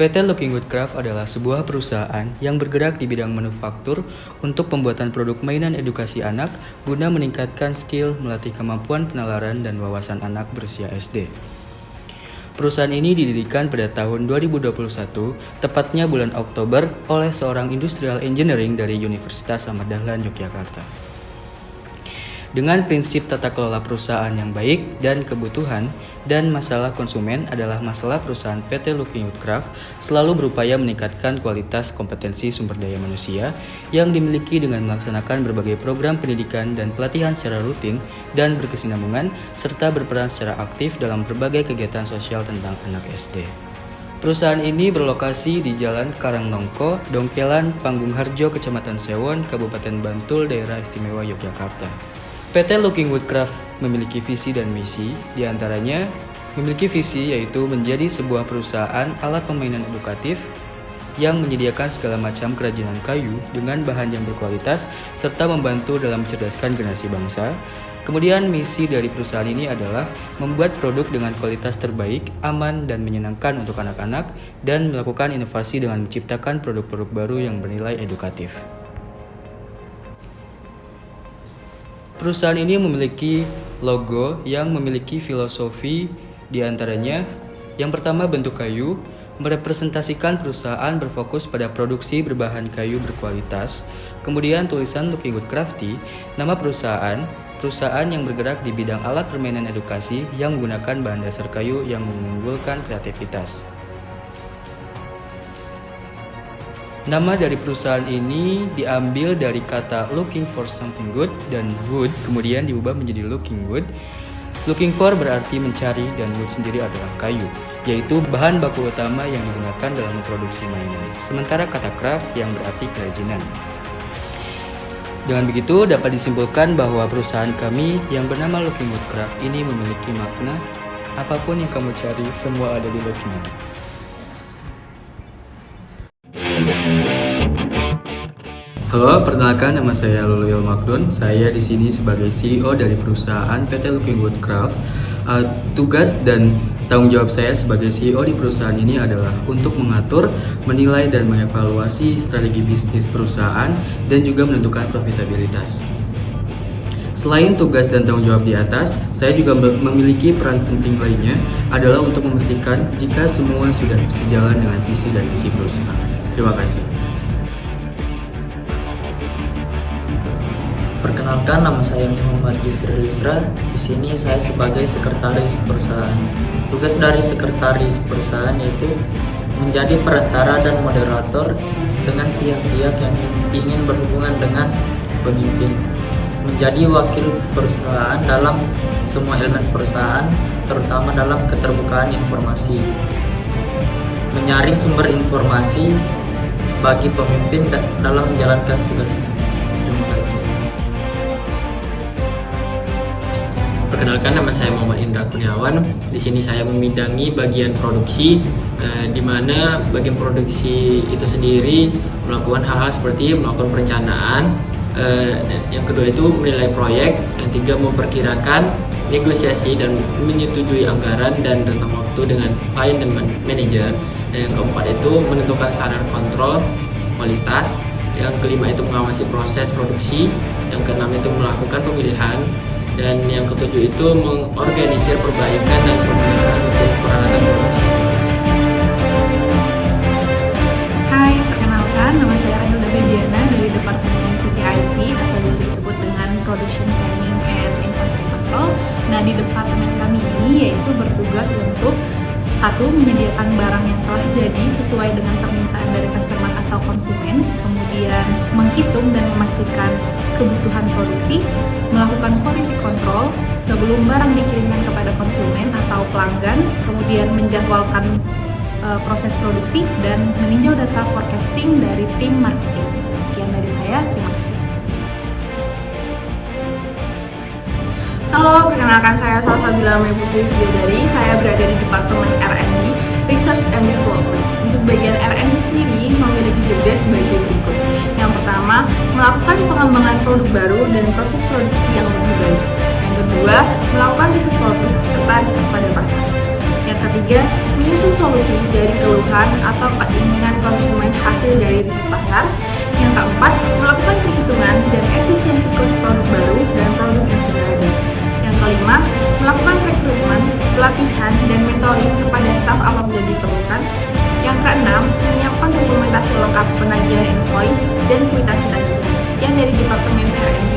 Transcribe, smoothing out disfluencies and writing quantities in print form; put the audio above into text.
PT Looking Good Craft adalah sebuah perusahaan yang bergerak di bidang manufaktur untuk pembuatan produk mainan edukasi anak guna meningkatkan skill, melatih kemampuan penalaran dan wawasan anak berusia SD. Perusahaan ini didirikan pada tahun 2021, tepatnya bulan Oktober, oleh seorang industrial engineering dari Universitas Ahmad Dahlan, Yogyakarta. Dengan prinsip tata kelola perusahaan yang baik dan kebutuhan dan masalah konsumen adalah masalah perusahaan PT Looking Good Craft selalu berupaya meningkatkan kualitas kompetensi sumber daya manusia yang dimiliki dengan melaksanakan berbagai program pendidikan dan pelatihan secara rutin dan berkesinambungan serta berperan secara aktif dalam berbagai kegiatan sosial tentang anak SD. Perusahaan ini berlokasi di Jalan Karangnongko, Dongkelan, Panggung Harjo, Kecamatan Sewon, Kabupaten Bantul, Daerah Istimewa Yogyakarta. PT Looking Good Craft memiliki visi dan misi, diantaranya memiliki visi yaitu menjadi sebuah perusahaan alat permainan edukatif yang menyediakan segala macam kerajinan kayu dengan bahan yang berkualitas serta membantu dalam mencerdaskan generasi bangsa. Kemudian misi dari perusahaan ini adalah membuat produk dengan kualitas terbaik, aman dan menyenangkan untuk anak-anak dan melakukan inovasi dengan menciptakan produk-produk baru yang bernilai edukatif. Perusahaan ini memiliki logo yang memiliki filosofi diantaranya yang pertama bentuk kayu, merepresentasikan perusahaan berfokus pada produksi berbahan kayu berkualitas. Kemudian tulisan Looking Good Crafty, nama perusahaan yang bergerak di bidang alat permainan edukasi yang menggunakan bahan dasar kayu yang mengunggulkan kreativitas. Nama dari perusahaan ini diambil dari kata looking for something good dan wood kemudian diubah menjadi looking good. Looking for berarti mencari dan wood sendiri adalah kayu, yaitu bahan baku utama yang digunakan dalam memproduksi mainan. Sementara kata craft yang berarti kerajinan. Dengan begitu dapat disimpulkan bahwa perusahaan kami yang bernama Looking Good Craft ini memiliki makna apapun yang kamu cari semua ada di Looking Good. Halo, perkenalkan nama saya Luluyol Makdun. Saya di sini sebagai CEO dari perusahaan PT Looking Good Craft. Tugas dan tanggung jawab saya sebagai CEO di perusahaan ini adalah untuk mengatur, menilai dan mengevaluasi strategi bisnis perusahaan dan juga menentukan profitabilitas. Selain tugas dan tanggung jawab di atas, saya juga memiliki peran penting lainnya adalah untuk memastikan jika semua sudah sejalan dengan visi dan misi perusahaan. Terima kasih. Perkenalkan, nama saya Muhammad Yusril Yusra. Di sini saya sebagai sekretaris perusahaan. Tugas dari sekretaris perusahaan yaitu menjadi perantara dan moderator dengan pihak-pihak yang ingin berhubungan dengan pemimpin. Menjadi wakil perusahaan dalam semua elemen perusahaan, terutama dalam keterbukaan informasi. Menyaring sumber informasi bagi pemimpin dalam menjalankan tugas. Terima kasih. Perkenalkan, nama saya Muhammad Indra Kurniawan. Di sini saya membidangi bagian produksi, di mana bagian produksi itu sendiri melakukan hal-hal seperti melakukan perencanaan, yang kedua itu menilai proyek, yang tiga memperkirakan, negosiasi dan menyetujui anggaran dan rentang waktu dengan klien dan manajer, dan yang keempat itu menentukan standar kontrol kualitas, yang kelima itu mengawasi proses produksi, yang keenam itu melakukan pemilihan, dan yang ketujuh itu mengorganisir perbaikan dan pemeliharaan untuk peralatan produksi. Hai, perkenalkan nama saya Anilda Febiana dari Departemen PPIC atau bisa disebut dengan Production Planning and Inventory Control. Nah, di departemen kami ini yaitu bertugas untuk satu, menyediakan barang yang telah jadi sesuai dengan permintaan dari customer atau konsumen, kemudian menghitung dan memastikan kebutuhan produksi, melakukan quality control sebelum barang dikirimkan kepada konsumen atau pelanggan, kemudian menjadwalkan proses produksi, dan meninjau data forecasting dari tim marketing. Sekian dari saya, terima kasih. Halo, perkenalkan saya Salsabila Meputri Sudari. Saya berada di Departemen R&D, Research and Development. Untuk bagian R&D sendiri memiliki job sebagai berikut. Yang pertama, melakukan pengembangan produk baru dan proses produksi yang lebih baik. Yang kedua, melakukan riset produk serta riset pada pasar. Yang ketiga, menyusun solusi dari keluhan atau keinginan konsumen hasil dari riset pasar. Yang keempat, melakukan perhitungan dan efisiensi kos produk baru dan produk yang sudah ada. Yang kelima, melakukan rekrutmen, pelatihan, dan mentoring kepada staf apabila diperlukan. Yang keenam, menyiapkan dokumentasi lengkap penagihan invoice dan kuitansi tadi. Sekian dari Departemen R&D.